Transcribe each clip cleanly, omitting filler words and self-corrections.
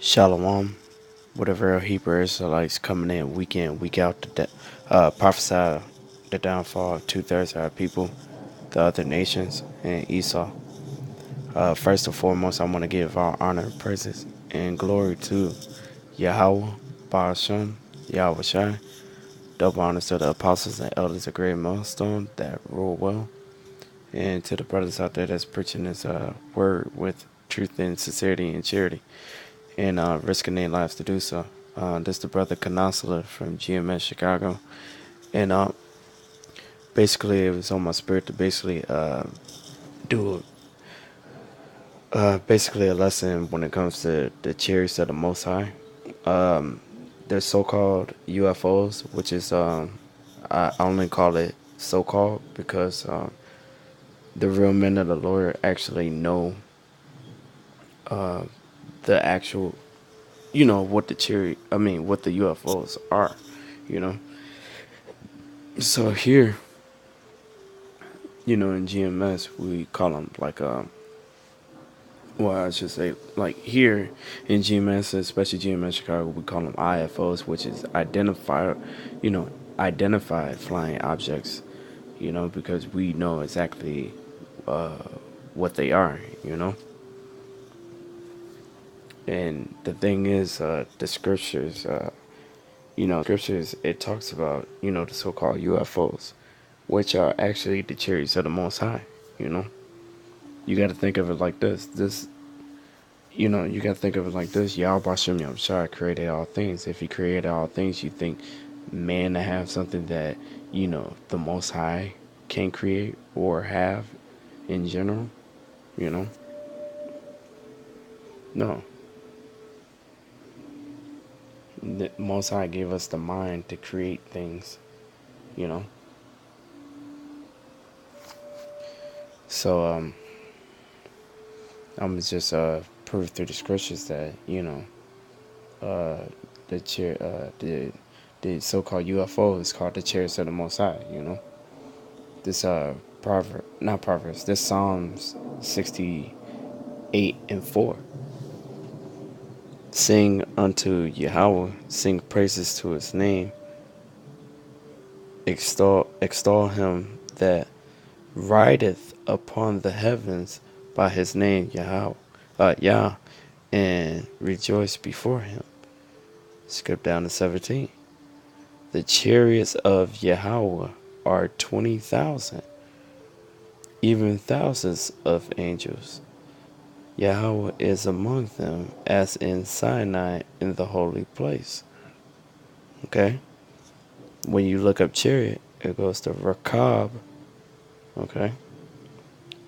Shalom, whatever Hebrew Israelites coming in week out to prophesy the downfall of two-thirds of our people, the other nations, and Esau. First and foremost, I want to give all honor, praises, and glory to Yahweh, Ba'ashem, Yahweh Shai. Double honors to the apostles and elders of Great Millstone that rule well, and to the brothers out there that's preaching this word with truth and sincerity and charity, and risking their lives to do so. This is the brother Canasula from GMS Chicago, and basically it was on my spirit to basically do basically a lesson when it comes to the chariots of the Most High. They're so-called UFOs, which is I only call it so-called because the real men of the Lord actually know the actual, what the what the UFOs are, you know. So here, in GMS, we call them like, well, I should say, like here in GMS, especially GMS Chicago, we call them IFOs, which is identified flying objects, because we know exactly what they are, And the thing is, the scriptures, it talks about, the so-called UFOs, which are actually the chariots of the Most High, you know. You got to think of it like this. You got to think of it like this. Yahweh Bashem Yahushua created all things. If he created all things, you think man to have something that, the Most High can create or have in general, you know? No. The Most High gave us the mind to create things, you know? So, I'm just prove through the scriptures that, uh, the chair, the so-called UFO is called the chariots of the Most High, This not Proverbs, this Psalms 68:4. Sing unto Yahweh, sing praises to his name, extol him that rideth upon the heavens by his name Yahweh, Yah, and rejoice before him. Skip down to 17. The chariots of Yahweh are 20,000, even thousands of angels. Yahweh is among them, as in Sinai in the holy place. Okay? When you look up chariot, it goes to Rakab. Okay?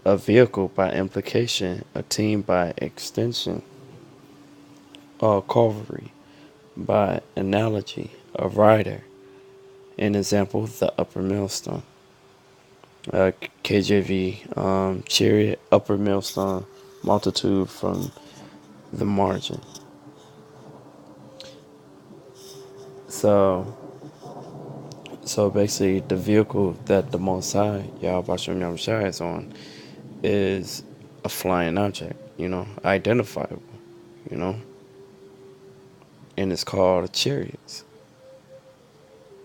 A vehicle by implication, a team by extension, cavalry by analogy, a rider. An example, the upper millstone. KJV, chariot, upper millstone, multitude from the margin. So basically, the vehicle that the Most High, Yahweh Bashem Yahushua, is on is a flying object, identifiable, you know, and it's called chariots.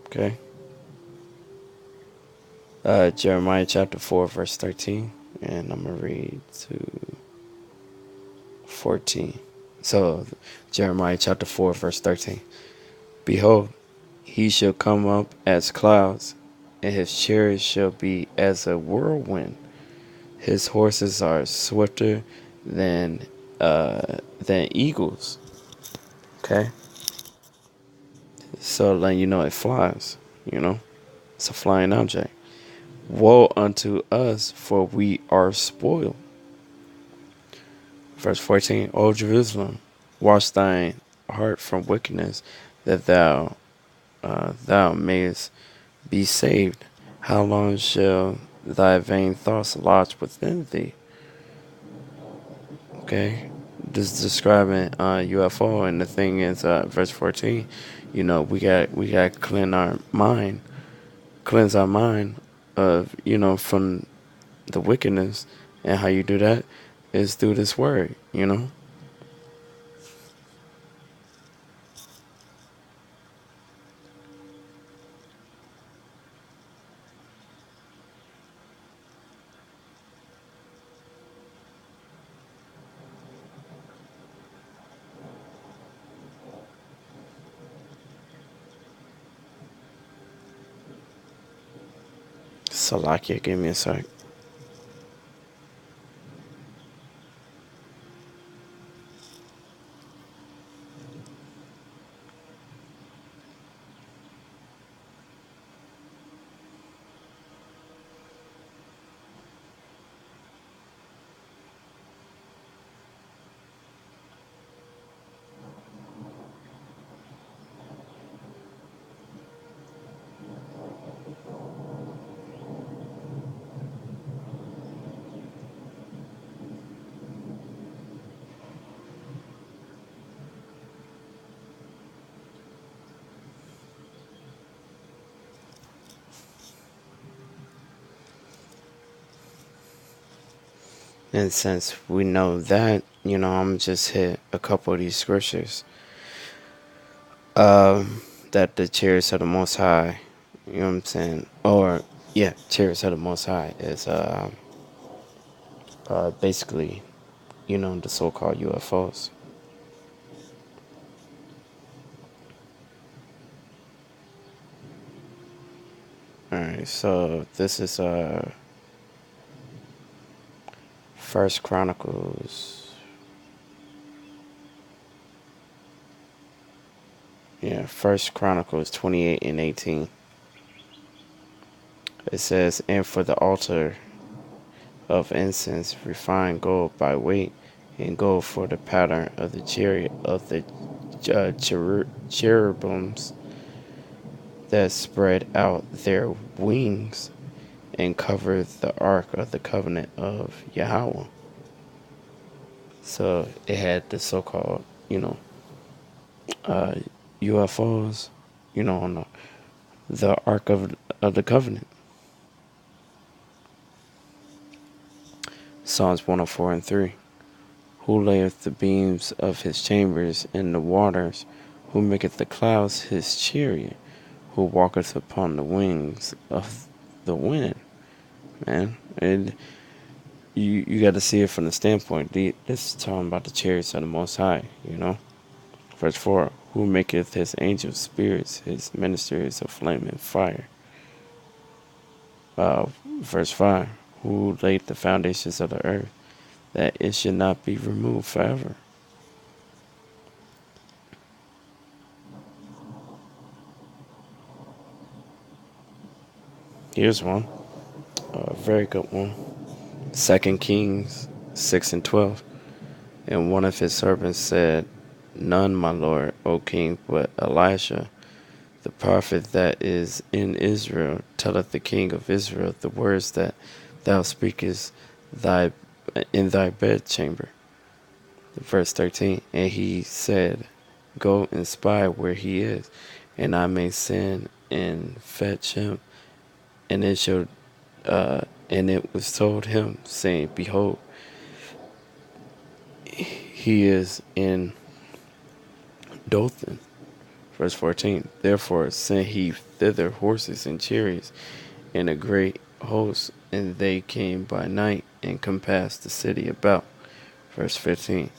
Okay? Jeremiah chapter 4, verse 13, and I'm going to read to 14. So, Jeremiah chapter 4, verse 13. Behold, he shall come up as clouds, and his chariot shall be as a whirlwind. His horses are swifter than eagles. Okay? So letting you know it flies, It's a flying object. Woe unto us, for we are spoiled. Verse 14, O Jerusalem, wash thine heart from wickedness, that thou mayest be saved. How long shall thy vain thoughts lodge within thee? Okay, this is describing UFO, and the thing is, verse 14, we got to cleanse our mind of from the wickedness, and how you do that is through this word, Salakia, give me a sec. And since we know that, I'm just hit a couple of these scriptures. That the chariots of the Most High, you know what I'm saying? Or, yeah, chariots of the Most High is basically, the so called UFOs. Alright, so this is First Chronicles. Yeah, First Chronicles 28 and 18. It says, "And for the altar of incense, refined gold by weight, and gold for the pattern of the chariot of the cherubims that spread out their wings and covered the ark of the covenant of Yahweh." So it had the so-called, uh, UFOs, on the ark of the covenant. Psalms 104 and 3. "Who layeth the beams of his chambers in the waters? Who maketh the clouds his chariot? Who walketh upon the wings of the wind?" Man, and you got to see it from the standpoint. This is talking about the chariots of the Most High. Verse 4, "Who maketh his angels spirits, his ministers of flame and fire." Verse 5, "Who laid the foundations of the earth, that it should not be removed forever." Here's one, a very good one. 2 Kings 6 and 12. "And one of his servants said, None, my lord, O king, but Elisha, the prophet that is in Israel, telleth the king of Israel the words that thou speakest thy in thy bedchamber." Verse 13, "And he said, Go and spy where he is, and I may send and fetch him. And it shall, and it was told him, saying, Behold, he is in Dothan." Verse 14, "Therefore sent he thither horses and chariots and a great host, and they came by night and compassed the city about." Verse 15,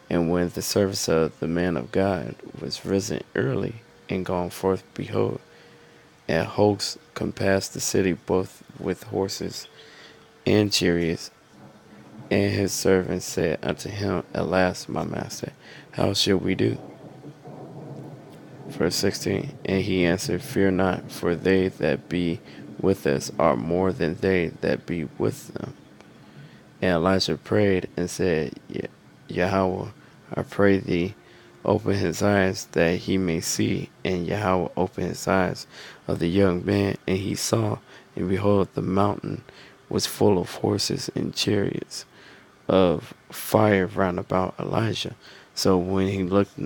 "And when the service of the man of God was risen early and gone forth, behold, a host compassed the city both with horses and chariots. And his servants said unto him, Alas, my master, how shall we do?" Verse 16, "And he answered, Fear not, for they that be with us are more than they that be with them." And Elisha prayed and said, Yahweh, I pray thee, open his eyes that he may see. And Yahweh opened his eyes of the young man, and he saw, and behold, the mountain was full of horses and chariots of fire round about Elijah. So when he looked,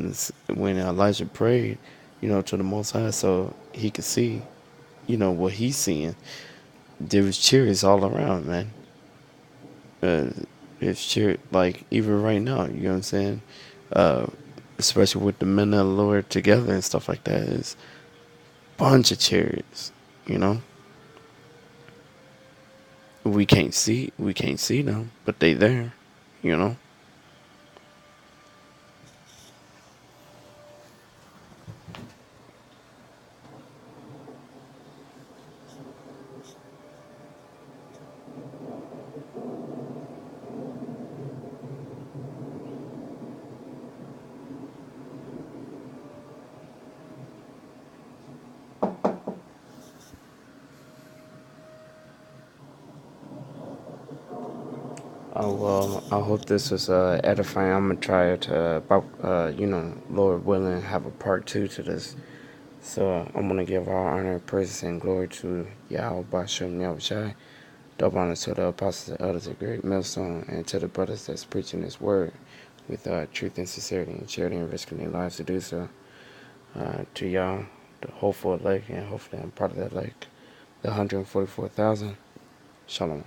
when Elijah prayed, to the Most High, so he could see, what he's seeing, there was chariots all around, man. Uh, it's cheer like even right now, you know what I'm saying? Uh, Especially with the men of the Lord together and stuff like that, is bunch of chariots. You know, we can't see them, but they there. You know. Well, I hope this was edifying. I'm gonna try to, Lord willing, have a part two to this. So I'm gonna give all honor, praise, and glory to Yahweh Bashem Yahushai. Double honor to the apostles and elders of Great Millstone, and to the brothers that's preaching this word with truth and sincerity and charity and risking their lives to do so. To y'all, the hopeful elect, and hopefully I'm part of that, like the 144,000. Shalom.